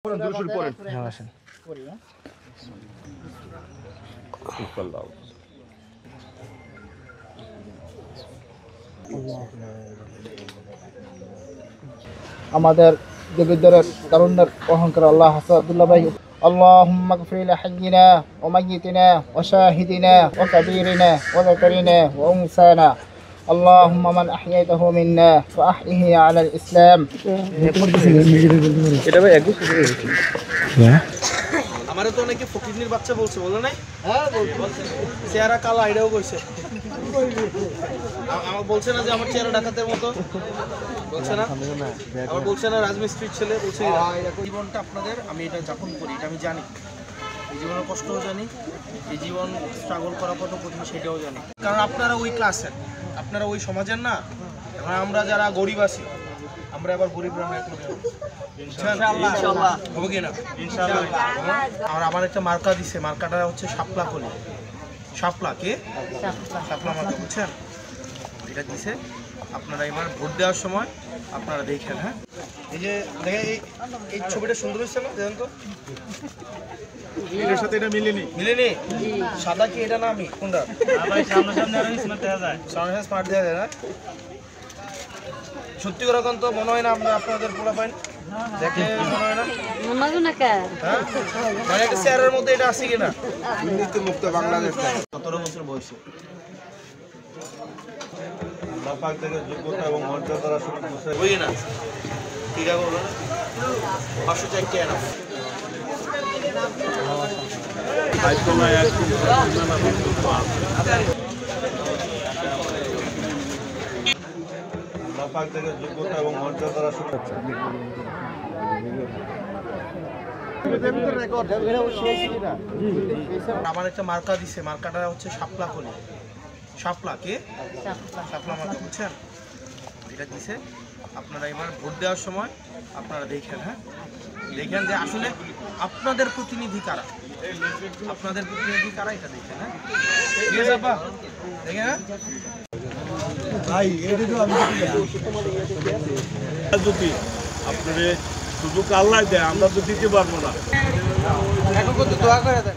আমাদের দেবীদের তরুণের অহংকার আল্লাহ হাসাদুল্লাহ ভাই اللهم اغفر لحينا وميتنا وشاهدنا وكبيرنا وذكرنا وأنثانا اللهم من أحييته منا فأحيه على الإسلام আমারে তো অনেকে ফকিরনির বাচ্চা বলছে বলে নাই হ্যাঁ বলছে চেহারা কালো আইডাও কইছে আমার বলছে না যে আমার চেহারা ডাকাতের মতো বলছে না আমার বলছে না রাজমিস্ত্রির ছেলে বলছে জীবনটা আপনাদের আমি এটা যাপন করি এটা আমি জানি এই জীবনের কষ্টও জানি এই জীবন স্ট্রাগল করা কত কঠিন সেটাও জানি কারণ আপনারা ওই ক্লাসের আপনারা ওই সমাজের না এখন আমরা যারা গরিব আছি আমরা আবার গরিব রান্না করে ইনশাআল্লাহ হবে কি না ইনশাআল্লাহ আর আমার একটা মার্কা দিছে মার্কাটা হচ্ছে শাপলা কলি শাপলা কে শাপলা মার্কা বুঝছেন এটা দিছে আপনারা এবার ভোট দেওয়ার সময় আপনারা দেখেন হ্যাঁ এই যে দেখেন এই ছবিটা সুন্দর হয়েছে না দেখেন তো এর সাথে এটা মিলেনি সাদা কি এটা না আমি কোনটা ভাই সামনে আরো স্মার্ট দেয়া যায় সামনে স্মার্ট দেয়া যায় না সত্যি করে কোন তো মনে হয় না আমরা আপনাদের পোলা পাইন দেখে মনে হয় না হ্যাঁ মানে একটা চেয়ারের মধ্যে এটা আছে কিনা দুর্নীতি মুক্ত বাংলাদেশ 17 বছর বয়সে আল্লাহ পাক থেকে যোগ্যতা এবং মর্যাদার আসলে হই না ঠিক আছে বলো না 500 টাকা কেন আইতোলা একটু পাক থেকে যোগ্যতা এবং মর্যাদার আসলে আমার একটা মার্কা দিছে মার্কাটা হচ্ছে শাপলা কলি শাপলা কে শাপলা মার্কা বুঝছেন এটা দিছে আপনারা এবার ভোট দেওয়ার সময় আপনারা দেখেন হ্যাঁ দেখেন যে আসলে আপনাদের প্রতিনিধি কারা এটা দেখেন হ্যাঁ ঠিক আছে আপা দেখেন হ্যাঁ ভাই এটা তো আমি যদি আপনাদের সুযোগ আল্লাহ দেয় আমরা তো দিতে পারবো না এখন কত দোয়া করে দেন